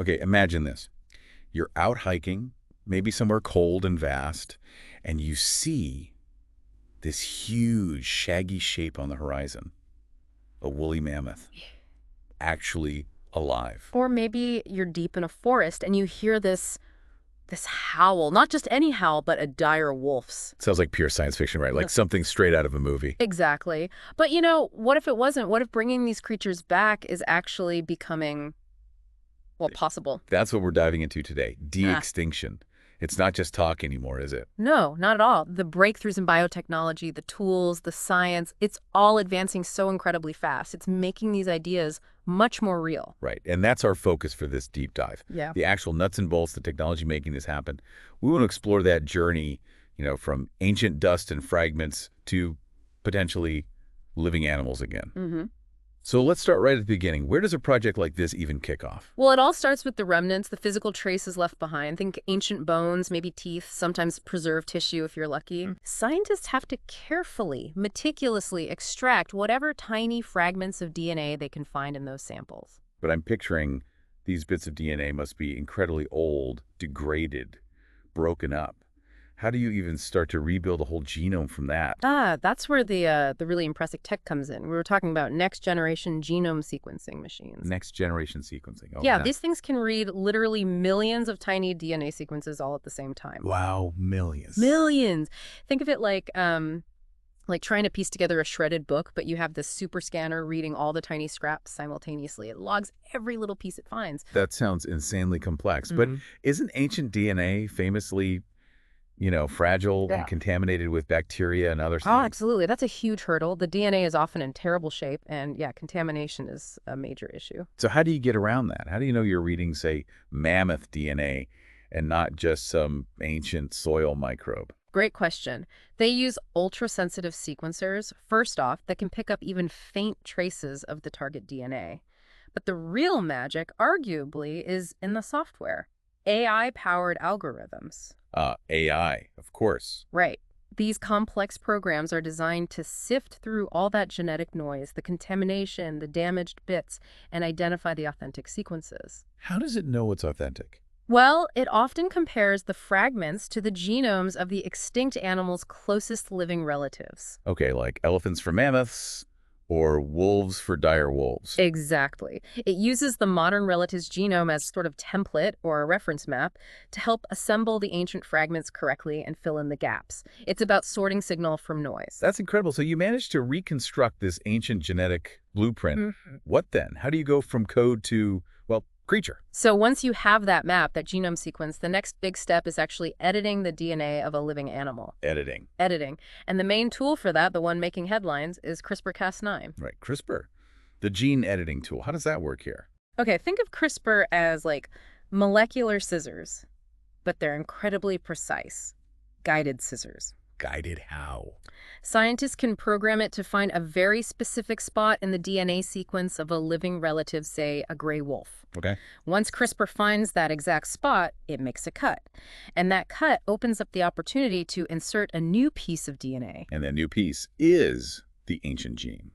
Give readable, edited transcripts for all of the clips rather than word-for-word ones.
Okay, imagine this. You're out hiking, maybe somewhere cold and vast, and you see this huge, shaggy shape on the horizon. A woolly mammoth, actually alive. Or maybe you're deep in a forest and you hear this howl, not just any howl, but a dire wolf's. Sounds like pure science fiction, right? Yeah. Like something straight out of a movie. Exactly. But what if it wasn't? What if bringing these creatures back is actually becoming, well, possible? That's what we're diving into today. Ah. De-extinction. It's not just talk anymore, is it? No, not at all. The breakthroughs in biotechnology, the tools, the science, it's all advancing so incredibly fast. It's making these ideas much more real. Right. And that's our focus for this deep dive. Yeah. The actual nuts and bolts, the technology making this happen. We want to explore that journey, from ancient dust and fragments to potentially living animals again. Mm-hmm. So let's start right at the beginning. Where does a project like this even kick off? Well, it all starts with the remnants, the physical traces left behind. Think ancient bones, maybe teeth, sometimes preserved tissue if you're lucky. Scientists have to carefully, meticulously extract whatever tiny fragments of DNA they can find in those samples. But I'm picturing these bits of DNA must be incredibly old, degraded, broken up. How do you even start to rebuild a whole genome from that? That's where the really impressive tech comes in. We were talking about next-generation genome sequencing machines. Next generation sequencing. Oh, Yeah, these things can read literally millions of tiny DNA sequences all at the same time. Wow, millions. Millions! Think of it like trying to piece together a shredded book, but you have this super scanner reading all the tiny scraps simultaneously. It logs every little piece it finds. That sounds insanely complex. But isn't ancient DNA famously fragile and contaminated with bacteria and other things? Oh, absolutely. That's a huge hurdle. The DNA is often in terrible shape, and yeah, contamination is a major issue. So how do you get around that? How do you know you're reading, say, mammoth DNA and not just some ancient soil microbe? Great question. They use ultra-sensitive sequencers, first off, that can pick up even faint traces of the target DNA. But the real magic, arguably, is in the software. AI-powered algorithms. AI, of course. Right. These complex programs are designed to sift through all that genetic noise, the contamination, the damaged bits, and identify the authentic sequences. How does it know it's authentic? Well, it often compares the fragments to the genomes of the extinct animal's closest living relatives. Okay, like elephants for mammoths or wolves for dire wolves. Exactly. It uses the modern relative's genome as sort of template or a reference map to help assemble the ancient fragments correctly and fill in the gaps. It's about sorting signal from noise. That's incredible. So you managed to reconstruct this ancient genetic blueprint. What then? How do you go from code to, creature? So once you have that map, that genome sequence, the next big step is actually editing the DNA of a living animal. Editing. And the main tool for that, the one making headlines, is CRISPR-Cas9. Right, CRISPR. The gene editing tool. How does that work here? Okay, think of CRISPR as like molecular scissors, but they're incredibly precise. Guided scissors. Guided how? Scientists can program it to find a very specific spot in the DNA sequence of a living relative, say a gray wolf. Okay. Once CRISPR finds that exact spot, it makes a cut. And that cut opens up the opportunity to insert a new piece of DNA. And that new piece is the ancient gene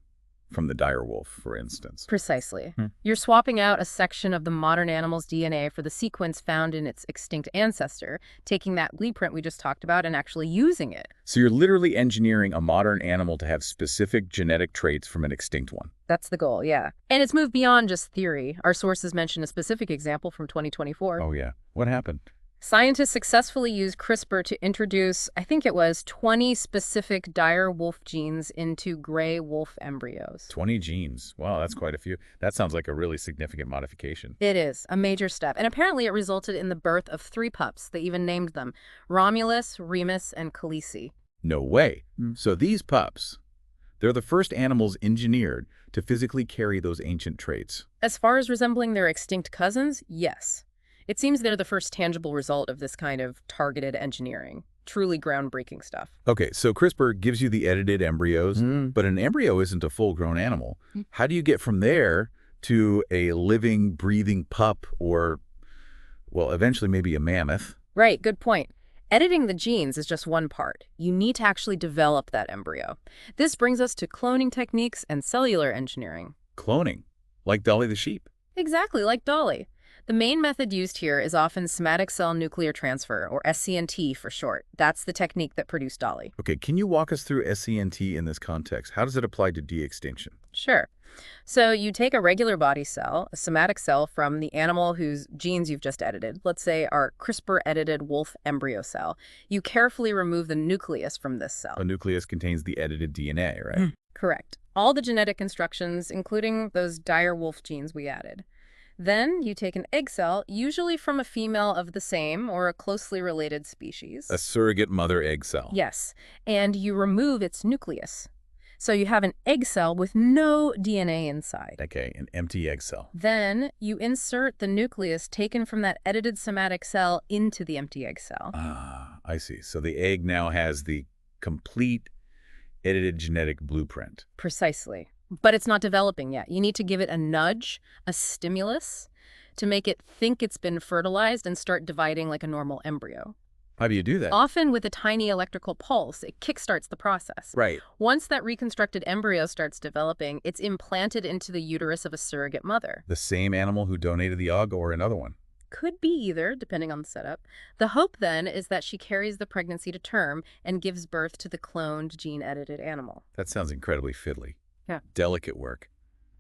from the dire wolf, for instance. Precisely. You're swapping out a section of the modern animal's DNA for the sequence found in its extinct ancestor, taking that blueprint we just talked about and actually using it. So you're literally engineering a modern animal to have specific genetic traits from an extinct one. That's the goal, yeah. And it's moved beyond just theory. Our sources mention a specific example from 2024. Oh, yeah. What happened? Scientists successfully used CRISPR to introduce, I think it was, 20 specific dire wolf genes into gray wolf embryos. 20 genes. Wow, that's quite a few. That sounds like a really significant modification. It is, a major step. And apparently it resulted in the birth of 3 pups. They even named them Romulus, Remus, and Khaleesi. No way. So these pups, they're the first animals engineered to physically carry those ancient traits. As far as resembling their extinct cousins, yes. It seems they're the first tangible result of this kind of targeted engineering. Truly groundbreaking stuff. Okay, so CRISPR gives you the edited embryos, but an embryo isn't a full-grown animal. How do you get from there to a living, breathing pup or, eventually maybe a mammoth? Right, good point. Editing the genes is just one part. You need to actually develop that embryo. This brings us to cloning techniques and cellular engineering. Cloning, like Dolly the sheep. Exactly, like Dolly. The main method used here is often somatic cell nuclear transfer, or SCNT for short. That's the technique that produced Dolly. Okay, can you walk us through SCNT in this context? How does it apply to de-extinction? Sure. So you take a regular body cell, a somatic cell from the animal whose genes you've just edited, let's say our CRISPR-edited wolf embryo cell. You carefully remove the nucleus from this cell. A nucleus contains the edited DNA, right? Correct. All the genetic instructions, including those dire wolf genes we added. Then you take an egg cell, usually from a female of the same or a closely related species. A surrogate mother egg cell. Yes, and you remove its nucleus. So you have an egg cell with no DNA inside. Okay, an empty egg cell. Then you insert the nucleus taken from that edited somatic cell into the empty egg cell. Ah, I see. So the egg now has the complete edited genetic blueprint. Precisely. But it's not developing yet. You need to give it a nudge, a stimulus, to make it think it's been fertilized and start dividing like a normal embryo. How do you do that? Often with a tiny electrical pulse, it kickstarts the process. Right. Once that reconstructed embryo starts developing, it's implanted into the uterus of a surrogate mother. The same animal who donated the egg or another one? Could be either, depending on the setup. The hope then is that she carries the pregnancy to term and gives birth to the cloned, gene-edited animal. That sounds incredibly fiddly. Yeah. Delicate work.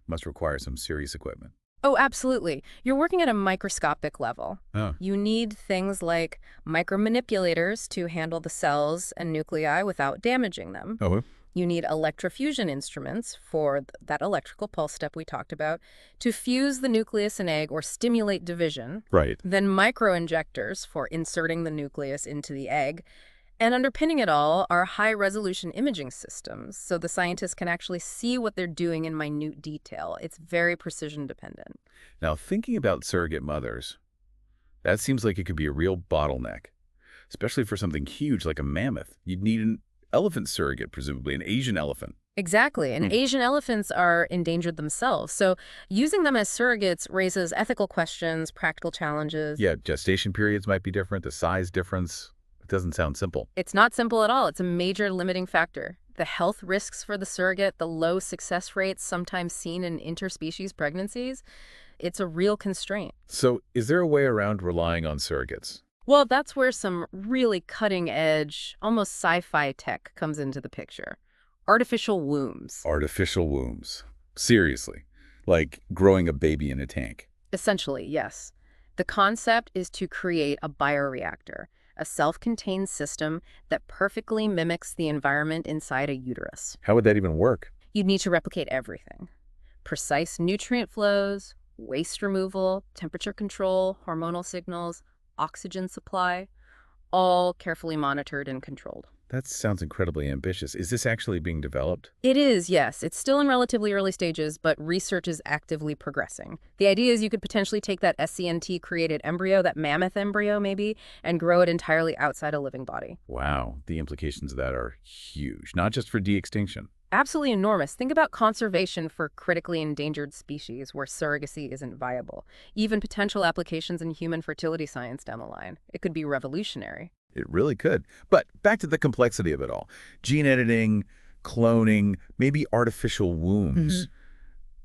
Must require some serious equipment. Oh, absolutely. You're working at a microscopic level. Oh. You need things like micromanipulators to handle the cells and nuclei without damaging them. Oh. You need electrofusion instruments for that electrical pulse step we talked about to fuse the nucleus and egg or stimulate division. Right. Then microinjectors for inserting the nucleus into the egg. And underpinning it all are high-resolution imaging systems, so the scientists can actually see what they're doing in minute detail. It's very precision-dependent. Now, thinking about surrogate mothers, that seems like it could be a real bottleneck, especially for something huge like a mammoth. You'd need an elephant surrogate, presumably, an Asian elephant. Exactly, and Asian elephants are endangered themselves, so using them as surrogates raises ethical questions, practical challenges. Yeah, gestation periods might be different, the size difference. It doesn't sound simple. It's not simple at all. It's a major limiting factor. The health risks for the surrogate, the low success rates sometimes seen in interspecies pregnancies, it's a real constraint. So is there a way around relying on surrogates? Well, that's where some really cutting-edge, almost sci-fi tech comes into the picture. Artificial wombs. Artificial wombs. Seriously. Like growing a baby in a tank. Essentially, yes. The concept is to create a bioreactor, a self-contained system that perfectly mimics the environment inside a uterus. How would that even work? You'd need to replicate everything. Precise nutrient flows, waste removal, temperature control, hormonal signals, oxygen supply, all carefully monitored and controlled. That sounds incredibly ambitious. Is this actually being developed? It is, yes. It's still in relatively early stages, but research is actively progressing. The idea is you could potentially take that SCNT-created embryo, that mammoth embryo maybe, and grow it entirely outside a living body. Wow, the implications of that are huge, not just for de-extinction. Absolutely enormous. Think about conservation for critically endangered species where surrogacy isn't viable. Even potential applications in human fertility science down the line. It could be revolutionary. It really could. But back to the complexity of it all. Gene editing, cloning, maybe artificial wombs.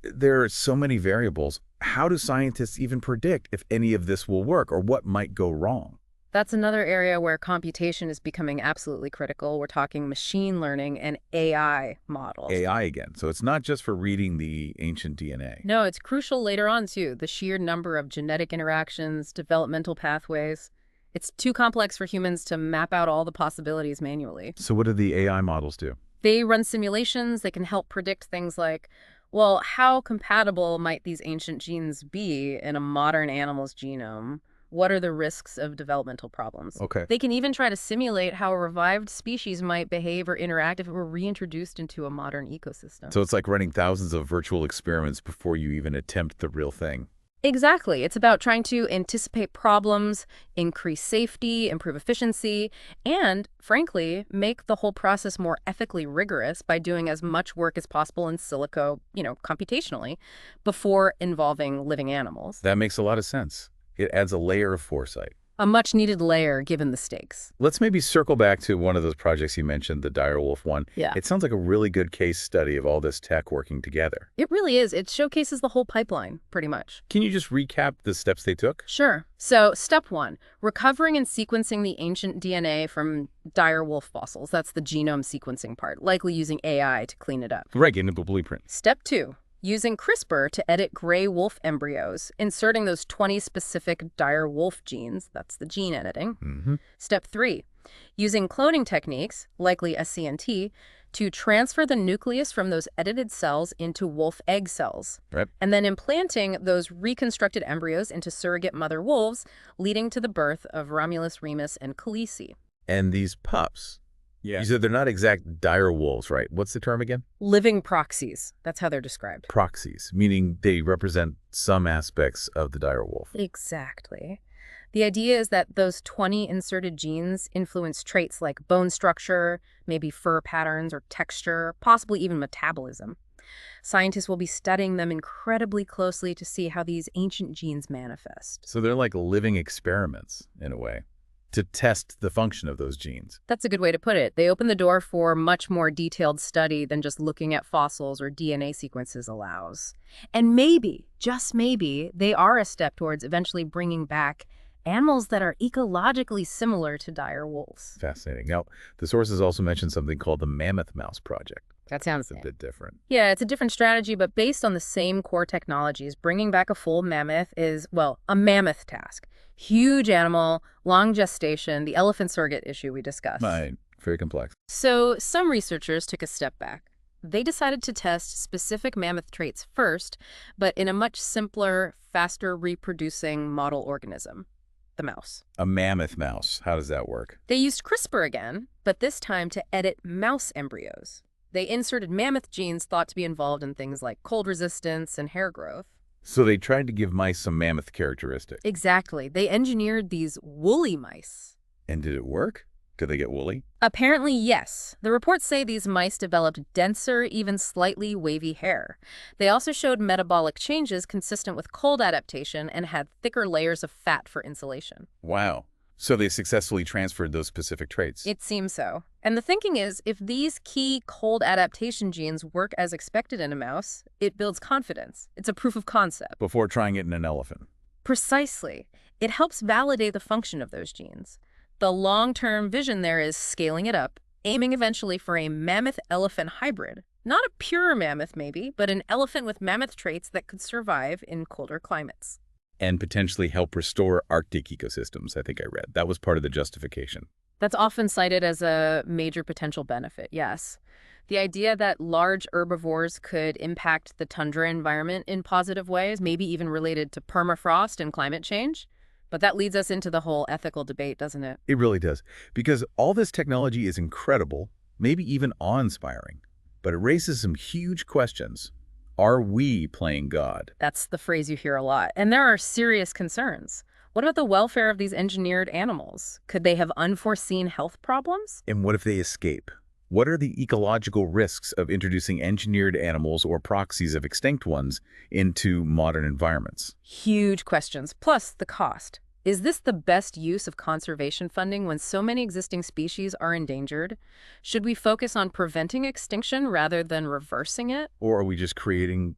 There are so many variables. How do scientists even predict if any of this will work or what might go wrong? That's another area where computation is becoming absolutely critical. We're talking machine learning and AI models. AI again. So it's not just for reading the ancient DNA. No, it's crucial later on, too. The sheer number of genetic interactions, developmental pathways. It's too complex for humans to map out all the possibilities manually. So what do the AI models do? They run simulations. They can help predict things like, well, how compatible might these ancient genes be in a modern animal's genome? What are the risks of developmental problems? Okay. They can even try to simulate how a revived species might behave or interact if it were reintroduced into a modern ecosystem. So it's like running thousands of virtual experiments before you even attempt the real thing. Exactly. It's about trying to anticipate problems, increase safety, improve efficiency, and, frankly, make the whole process more ethically rigorous by doing as much work as possible in silico, computationally, before involving living animals. That makes a lot of sense. It adds a layer of foresight. A much-needed layer given the stakes. Let's maybe circle back to one of those projects you mentioned, the direwolf one. Yeah. It sounds like a really good case study of all this tech working together. It really is. It showcases the whole pipeline, pretty much. Can you just recap the steps they took? Sure. So, step 1, recovering and sequencing the ancient DNA from dire wolf fossils. That's the genome sequencing part, likely using AI to clean it up. Right, getting the blueprint. Step 2, using CRISPR to edit gray wolf embryos, inserting those 20 specific dire wolf genes. That's the gene editing. Step 3, using cloning techniques, likely SCNT, to transfer the nucleus from those edited cells into wolf egg cells. Right. And then implanting those reconstructed embryos into surrogate mother wolves, leading to the birth of Romulus, Remus, and Khaleesi. And these pups, you said they're not exact dire wolves, right? What's the term again? Living proxies. That's how they're described. Proxies, meaning they represent some aspects of the dire wolf. Exactly. The idea is that those 20 inserted genes influence traits like bone structure, maybe fur patterns or texture, possibly even metabolism. Scientists will be studying them incredibly closely to see how these ancient genes manifest. So they're like living experiments, in a way, to test the function of those genes. That's a good way to put it. They open the door for much more detailed study than just looking at fossils or DNA sequences allows. And maybe, just maybe, they are a step towards eventually bringing back animals that are ecologically similar to dire wolves. Fascinating. Now, the sources also mentioned something called the Mammoth Mouse Project. That sounds It's a bit different. Yeah, it's a different strategy, but based on the same core technologies. Bringing back a full mammoth is, well, a mammoth task. Huge animal, long gestation, the elephant surrogate issue we discussed. Right. Very complex. So some researchers took a step back. They decided to test specific mammoth traits first, but in a much simpler, faster reproducing model organism, the mouse. A mammoth mouse. How does that work? They used CRISPR again, but this time to edit mouse embryos. They inserted mammoth genes thought to be involved in things like cold resistance and hair growth. So they tried to give mice some mammoth characteristics. Exactly. They engineered these woolly mice. And did it work? Did they get woolly? Apparently, yes. The reports say these mice developed denser, even slightly wavy hair. They also showed metabolic changes consistent with cold adaptation and had thicker layers of fat for insulation. Wow. So they successfully transferred those specific traits. It seems so. And the thinking is, if these key cold adaptation genes work as expected in a mouse, it builds confidence. It's a proof of concept. Before trying it in an elephant. Precisely. It helps validate the function of those genes. The long-term vision there is scaling it up, aiming eventually for a mammoth-elephant hybrid. Not a pure mammoth, maybe, but an elephant with mammoth traits that could survive in colder climates. And potentially help restore Arctic ecosystems, I think I read. That was part of the justification. That's often cited as a major potential benefit, yes. The idea that large herbivores could impact the tundra environment in positive ways, maybe even related to permafrost and climate change. But that leads us into the whole ethical debate, doesn't it? It really does. Because all this technology is incredible, maybe even awe-inspiring. But it raises some huge questions. Are we playing God? That's the phrase you hear a lot. And there are serious concerns. What about the welfare of these engineered animals? Could they have unforeseen health problems? And what if they escape? What are the ecological risks of introducing engineered animals or proxies of extinct ones into modern environments? Huge questions, plus the cost. Is this the best use of conservation funding when so many existing species are endangered? Should we focus on preventing extinction rather than reversing it? Or are we just creating,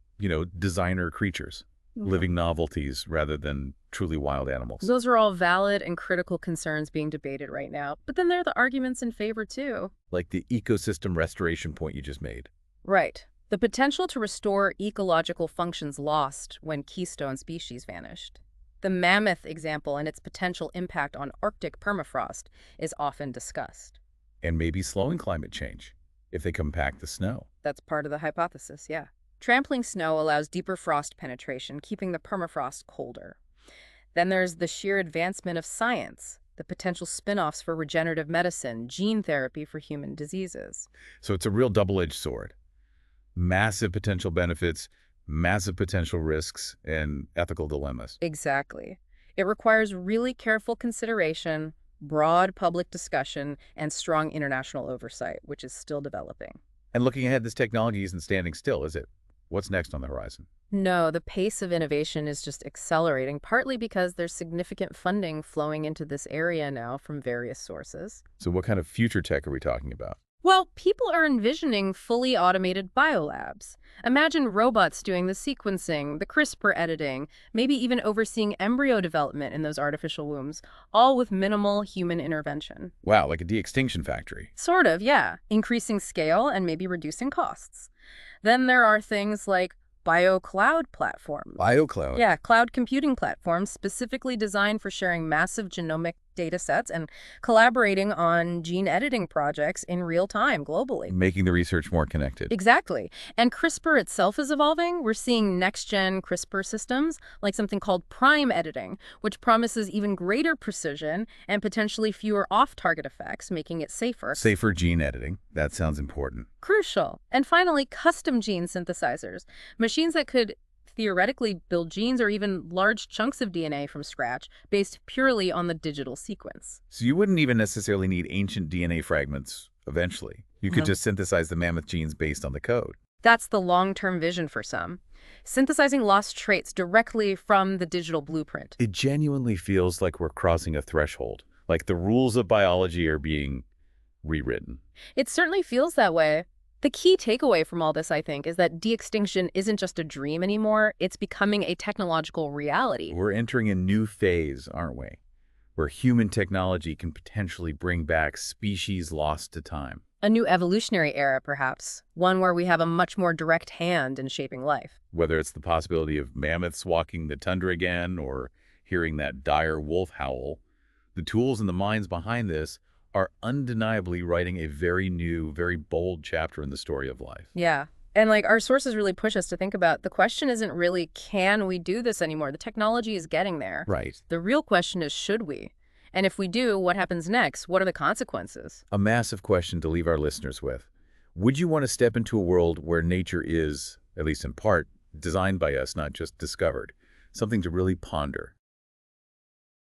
designer creatures, living novelties rather than truly wild animals? Those are all valid and critical concerns being debated right now. But then there are the arguments in favor, too. Like the ecosystem restoration point you just made. Right. The potential to restore ecological functions lost when keystone species vanished. The mammoth example and its potential impact on Arctic permafrost is often discussed. And maybe slowing climate change if they compact the snow. That's part of the hypothesis, yeah. Trampling snow allows deeper frost penetration, keeping the permafrost colder. Then there's the sheer advancement of science, the potential spin-offs for regenerative medicine, gene therapy for human diseases. So it's a real double-edged sword. Massive potential benefits, massive potential risks, and ethical dilemmas. Exactly. It requires really careful consideration, broad public discussion, and strong international oversight, which is still developing. And looking ahead, this technology isn't standing still, is it? What's next on the horizon? No, the pace of innovation is just accelerating, partly because there's significant funding flowing into this area now from various sources. So what kind of future tech are we talking about? Well, people are envisioning fully automated biolabs. Imagine robots doing the sequencing, the CRISPR editing, maybe even overseeing embryo development in those artificial wombs, all with minimal human intervention. Wow, like a de-extinction factory. Sort of, yeah. Increasing scale and maybe reducing costs. Then there are things like bio-cloud platforms. BioCloud. Yeah, cloud computing platforms specifically designed for sharing massive genomic data sets and collaborating on gene editing projects in real time globally. Making the research more connected. Exactly. And CRISPR itself is evolving. We're seeing next-gen CRISPR systems, like something called prime editing, which promises even greater precision and potentially fewer off-target effects, making it safer. Safer gene editing. That sounds important. Crucial. And finally, custom gene synthesizers, machines that could theoretically build genes or even large chunks of DNA from scratch based purely on the digital sequence. So you wouldn't even necessarily need ancient DNA fragments eventually. You could No. just synthesize the mammoth genes based on the code. That's the long-term vision for some. Synthesizing lost traits directly from the digital blueprint. It genuinely feels like we're crossing a threshold, like the rules of biology are being rewritten. It certainly feels that way. The key takeaway from all this, I think, is that de-extinction isn't just a dream anymore. It's becoming a technological reality. We're entering a new phase, aren't we? Where human technology can potentially bring back species lost to time. A new evolutionary era, perhaps. One where we have a much more direct hand in shaping life. Whether it's the possibility of mammoths walking the tundra again or hearing that dire wolf howl, the tools and the minds behind this are undeniably writing a very new, very bold chapter in the story of life. Yeah. And our sources really push us to think about the question isn't really, can we do this anymore? The technology is getting there. Right. The real question is, should we? And if we do, what happens next? What are the consequences? A massive question to leave our listeners with. Would you want to step into a world where nature is, at least in part, designed by us, not just discovered? Something to really ponder.